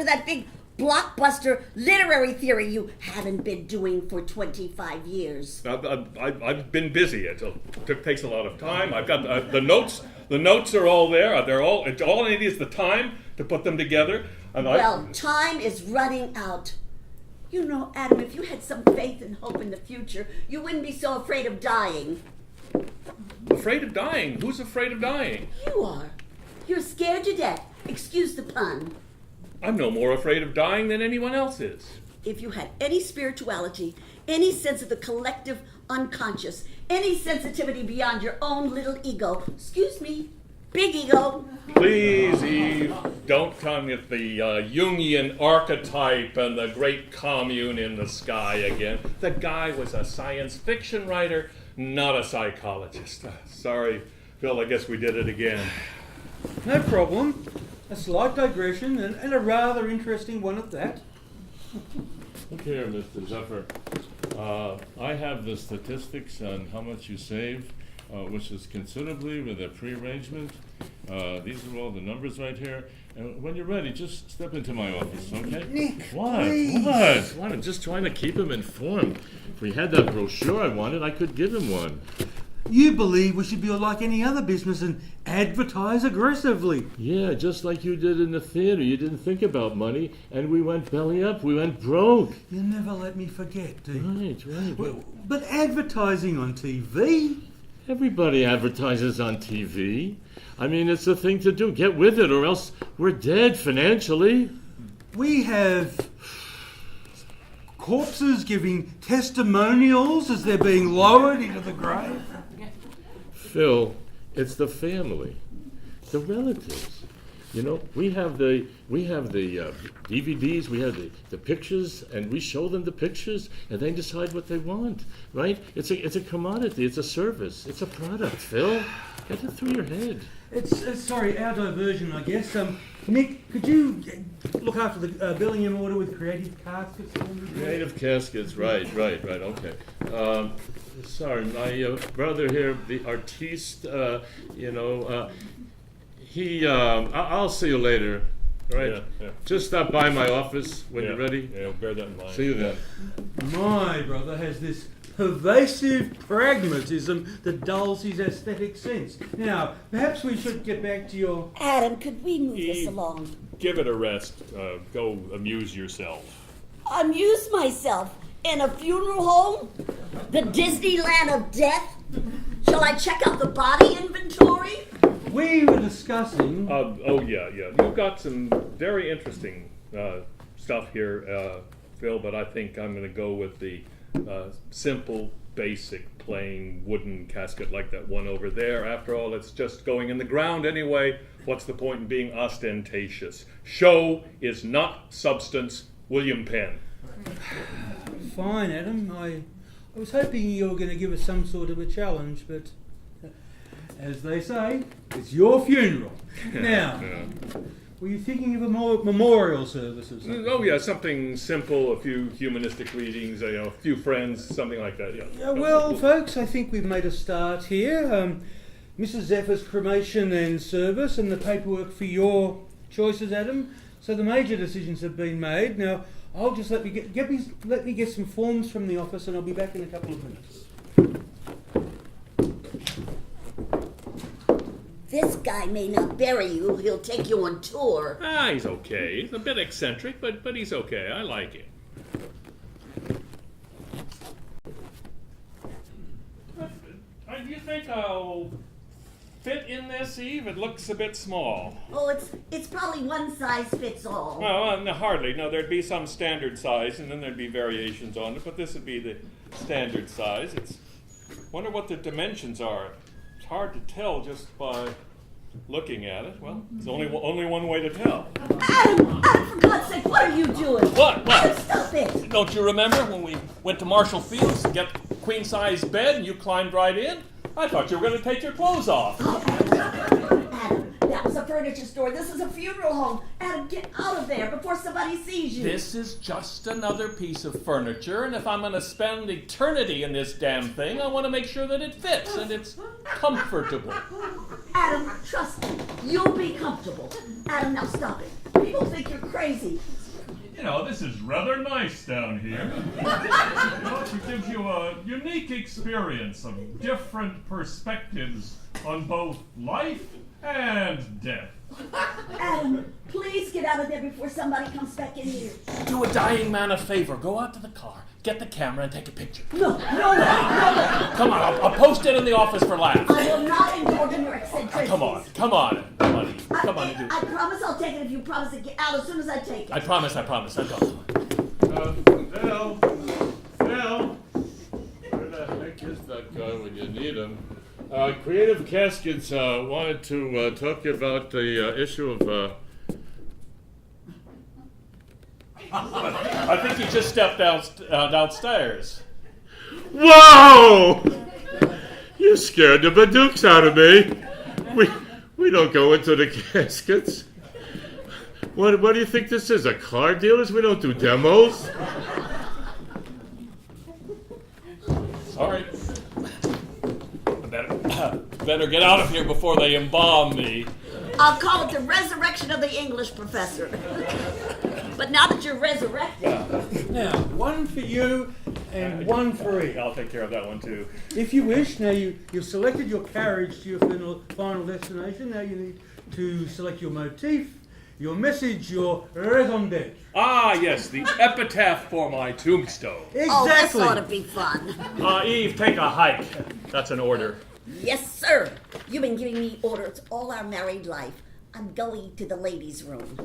for that big blockbuster literary theory you haven't been doing for 25 years. I've been busy. It takes a lot of time. I've got the notes. The notes are all there. All I need is the time to put them together. And time is running out. You know, Adam, if you had some faith and hope in the future, you wouldn't be so afraid of dying. Afraid of dying? Who's afraid of dying? You are. You're scared to death. Excuse the pun. I'm no more afraid of dying than anyone else is. If you had any spirituality, any sense of the collective unconscious, any sensitivity beyond your own little ego, excuse me, big ego. Please, Eve, don't come with the Jungian archetype and the great commune in the sky again. The guy was a science fiction writer, not a psychologist. Sorry, Phil, I guess we did it again. No problem. A slight digression and a rather interesting one at that. Look here, Mr. Zephyr. I have the statistics on how much you saved, which is considerably with a prearrangement. These are all the numbers right here. And when you're ready, just step into my office, okay? Nick, what? please. What? I'm just trying to keep him informed. If we had that brochure I wanted, I could give him one. You believe we should be like any other business and advertise aggressively. Yeah, just like you did in the theater. You didn't think about money, and we went belly up. We went broke. You never let me forget, do you? Right. But advertising on TV? Everybody advertises on TV. I mean, it's the thing to do. Get with it, or else we're dead financially. We have corpses giving testimonials as they're being lowered into the grave. Phil, it's the family, the relatives. You know, we have the DVDs, we have the pictures, and we show them the pictures, and they decide what they want, right? It's a commodity, it's a service, it's a product, Phil. Get it through your head. It's our diversion, I guess. Nick, could you look after the billing in order with creative caskets? Creative caskets, right, okay. Sorry, my brother here, the artiste, I'll see you later, all right? Yeah. Just stop by my office when you're ready. Yeah, bear that in mind. See you then. My brother has this pervasive pragmatism that dulls his aesthetic sense. Now, perhaps we should get back to your... Adam, could we move this along? Give it a rest. Go amuse yourself. Amuse myself? In a funeral home? The Disneyland of death? Shall I check out the body inventory? We were discussing... Yeah. You've got some very interesting stuff here, Phil, but I think I'm going to go with the simple, basic, plain wooden casket like that one over there. After all, it's just going in the ground anyway. What's the point in being ostentatious? Show is not substance. William Penn. Fine, Adam. I was hoping you were going to give us some sort of a challenge, but as they say, it's your funeral. Now, were you thinking of a memorial service or something? Oh, yeah, something simple, a few humanistic readings, a few friends, something like that, yeah. Well, folks, I think we've made a start here. Mrs. Zephyr's cremation and service and the paperwork for your choices, Adam. So the major decisions have been made. Now, I'll just let me get some forms from the office, and I'll be back in a couple of minutes. This guy may not bury you. He'll take you on tour. He's okay. He's a bit eccentric, but he's okay. I like it. Do you think I'll fit in this, Eve? It looks a bit small. Oh, it's probably one size fits all. No, hardly. No, there'd be some standard size, and then there'd be variations on it, but this would be the standard size. Wonder what the dimensions are. It's hard to tell just by looking at it. Well, there's only one way to tell. Adam, for God's sake, what are you doing? What? Adam, stop it! Don't you remember when we went to Marshall Fields to get a queen-size bed and you climbed right in? I thought you were going to take your clothes off. Adam, that was a furniture store. This is a funeral home. Adam, get out of there before somebody sees you. This is just another piece of furniture, and if I'm going to spend eternity in this damn thing, I want to make sure that it fits and it's comfortable. Adam, trust me. You'll be comfortable. Adam, now stop it. people think you're crazy. You know, this is rather nice down here. It gives you a unique experience of different perspectives on both life and death. Adam, please get out of there before somebody comes back in here. Do a dying man a favor. Go out to the car, get the camera, and take a picture. No. Come on, I'll post it in the office for laughs. I will not indulge in your eccentricities. Come on, buddy. Come on, I promise I'll take it if you promise to get out as soon as I take it. I promise. I'll go. Phil, where the heck is that guy when you need him? Creative Caskets wanted to talk to you about the issue of. I think you just stepped downstairs. Whoa! You scared the badooks out of me. We don't go into the caskets. What do you think this is? A car dealers? We don't do demos. Sorry. Better get out of here before they embalm me. I'll call it the resurrection of the English professor. But now that you're resurrected, Now, one for you and one for each. I'll take care of that one too. If you wish, now you've selected your carriage to your final destination. Now you need to select your motif, your message, your raison d'etre. Ah, yes, the epitaph for my tombstone. oh, this Exactly. ought to be fun. Eve, take a hike. That's an order. Yes, sir. You've been giving me orders all our married life. I'm going to the ladies' room.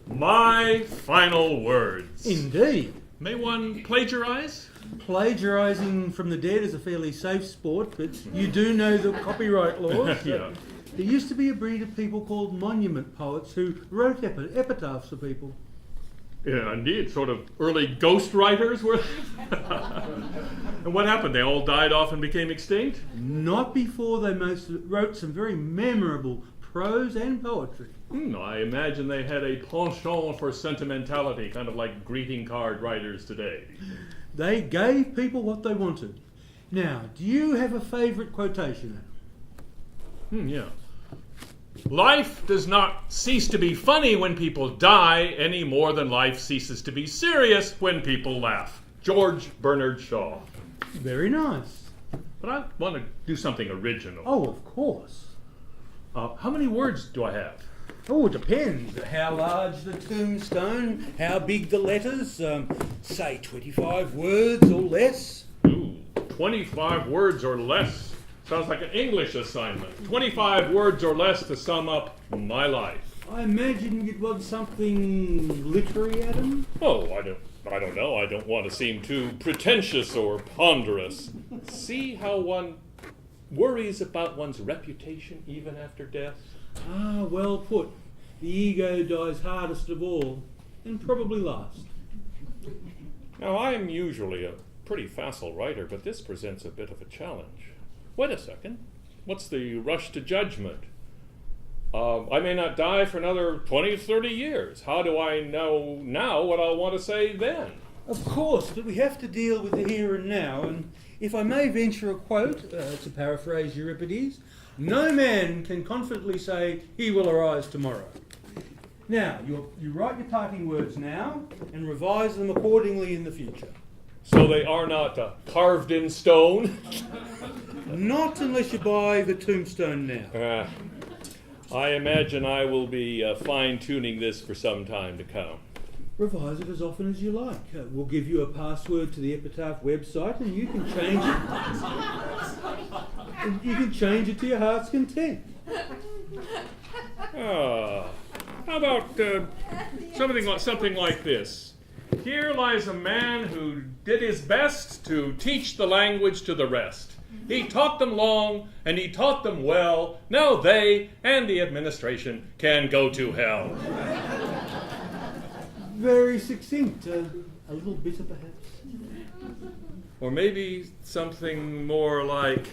My final words. Indeed. May one plagiarize? Plagiarising from the dead is a fairly safe sport, but you do know the copyright laws. Yeah. There used to be a breed of people called monument poets who wrote epitaphs for people. Yeah, indeed. Sort of early ghost writers were. And what happened? They all died off and became extinct? Not before they wrote some very memorable prose and poetry. I imagine they had a penchant for sentimentality, kind of like greeting card writers today. They gave people what they wanted. Now, do you have a favourite quotation? Yeah. Life does not cease to be funny when people die any more than life ceases to be serious when people laugh. George Bernard Shaw. Very nice. But I want to do something original. Oh, of course. How many words do I have? Oh, it depends. How large the tombstone, how big the letters. Say 25 words or less. Ooh, 25 words or less. Sounds like an English assignment. 25 words or less to sum up my life. I imagine you'd want something literary, Adam? Oh, I don't know. I don't want to seem too pretentious or ponderous. See how one worries about one's reputation even after death? Ah, well put. The ego dies hardest of all, and probably last. Now, I am usually a pretty facile writer, but this presents a bit of a challenge. Wait a second. What's the rush to judgment? I may not die for another 20, 30 years. How do I know now what I'll want to say then? Of course, but we have to deal with the here and now, and if I may venture a quote, to paraphrase Euripides, no man can confidently say he will arise tomorrow. Now, you write your parting words now and revise them accordingly in the future. So they are not carved in stone? Not unless you buy the tombstone now. I imagine I will be fine-tuning this for some time to come. Revise it as often as you like. We'll give you a password to the Epitaph website and you can change it. And you can change it to your heart's content. How about something like this? Here lies a man who did his best to teach the language to the rest. He taught them long, and he taught them well. Now they and the administration can go to hell. Very succinct. A little bitter, perhaps. Or maybe something more like,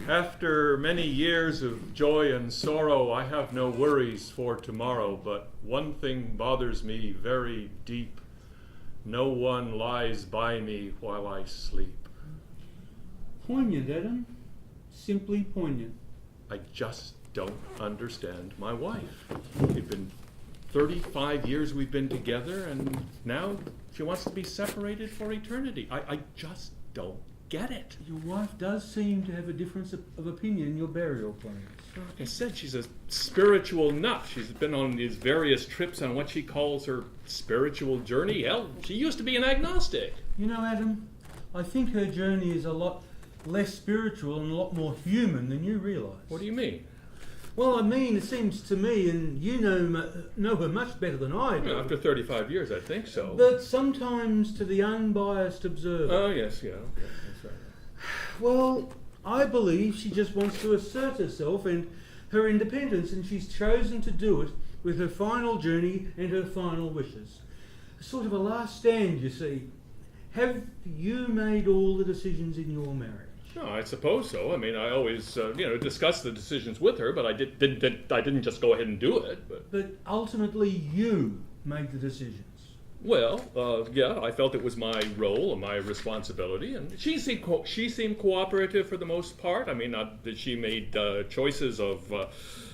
after many years of joy and sorrow, I have no worries for tomorrow, but one thing bothers me very deep. No one lies by me while I sleep. Poignant, Adam. Simply poignant. I just don't understand my wife. We've been 35 years we've been together, and now she wants to be separated for eternity. I just don't get it. Your wife does seem to have a difference of opinion in your burial plans. Like I said, she's a spiritual nut. She's been on these various trips on what she calls her spiritual journey. Hell, she used to be an agnostic. You know, Adam, I think her journey is a lot less spiritual and a lot more human than you realise. What do you mean? Well, I mean, it seems to me, and you know her much better than I do, Well, after 35 years, I think so. but sometimes to the unbiased observer. Oh, yes, yeah, okay, that's right. Well, I believe she just wants to assert herself and her independence, and she's chosen to do it with her final journey and her final wishes. Sort of a last stand, you see. Have you made all the decisions in your marriage? No, I suppose so. I mean, I always, discuss the decisions with her, but I didn't just go ahead and do it. But ultimately, you made the decisions. Well, yeah, I felt it was my role and my responsibility, and she seemed cooperative for the most part. I mean, not that she made choices of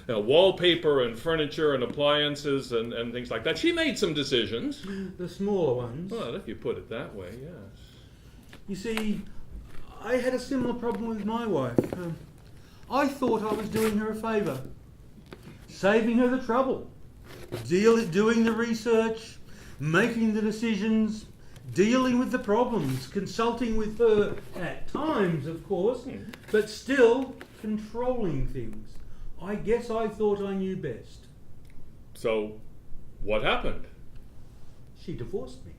wallpaper and furniture and appliances and things like that. She made some decisions. The smaller ones. Well, if you put it that way, yes. You see, I had a similar problem with my wife. I thought I was doing her a favour, saving her the trouble, doing the research, making the decisions, dealing with the problems, consulting with her at times, of course, but still controlling things. I guess I thought I knew best. So, what happened? She divorced me.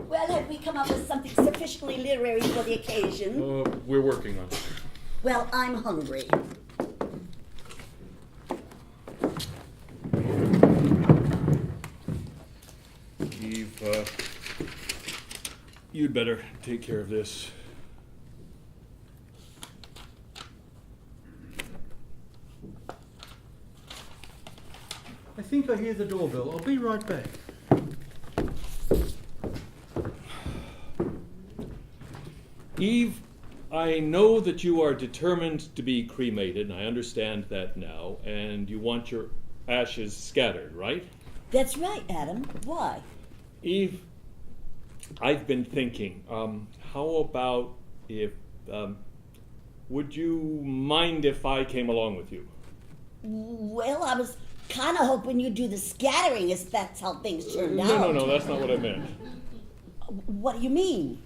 Well, have we come up with something sufficiently literary for the occasion? We're working on it. Well, I'm hungry. Eve, you'd better take care of this. I think I hear the doorbell. I'll be right back. Eve, I know that you are determined to be cremated, and I understand that now, and you want your ashes scattered, right? That's right, Adam. Why? Eve, I've been thinking, how about if, would you mind if I came along with you? Well, I was kind of hoping you'd do the scattering, if that's how things turned out. No, that's not what I meant. What do you mean?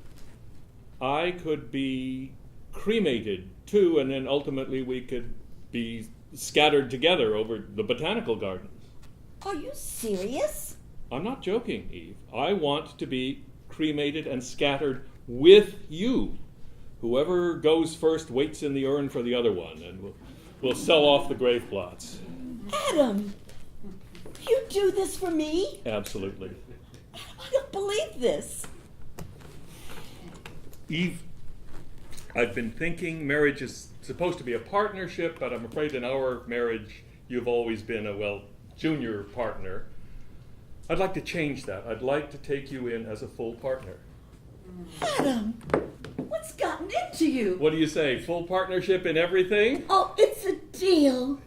I could be cremated too, and then ultimately we could be scattered together over the botanical gardens. Are you serious? I'm not joking, Eve. I want to be cremated and scattered with you. Whoever goes first waits in the urn for the other one, and we'll sell off the grave plots. Adam, you do this for me? Absolutely. I don't believe this. Eve, I've been thinking marriage is supposed to be a partnership, but I'm afraid in our marriage you've always been a, junior partner. I'd like to change that. I'd like to take you in as a full partner. Adam, what's gotten into you? What do you say? Full partnership in everything? Oh, it's a deal.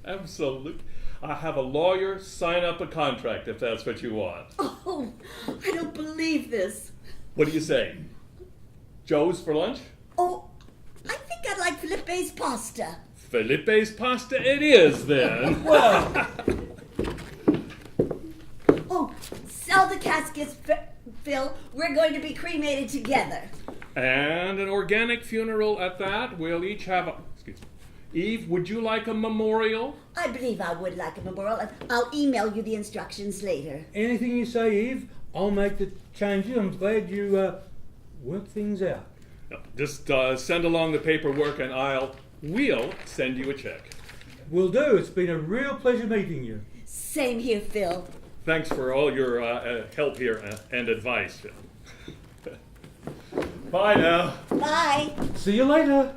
Absolutely. I have a lawyer sign up a contract if that's what you want. Oh, I don't believe this. What do you say? Joe's for lunch? Oh, I think I'd like Filippe's pasta. Filippe's pasta it is then. Well, Oh, sell the caskets, Phil. We're going to be cremated together. And an organic funeral at that. We'll each have a... Excuse me. Eve, would you like a memorial? I believe I would like a memorial. I'll email you the instructions later. anything you say, Eve, I'll make the changes. I'm glad you work things out. No, just send along the paperwork and we'll send you a check. Will do. It's been a real pleasure meeting you. Same here, Phil. Thanks for all your help here and advice, Phil. Bye now. Bye. See you later.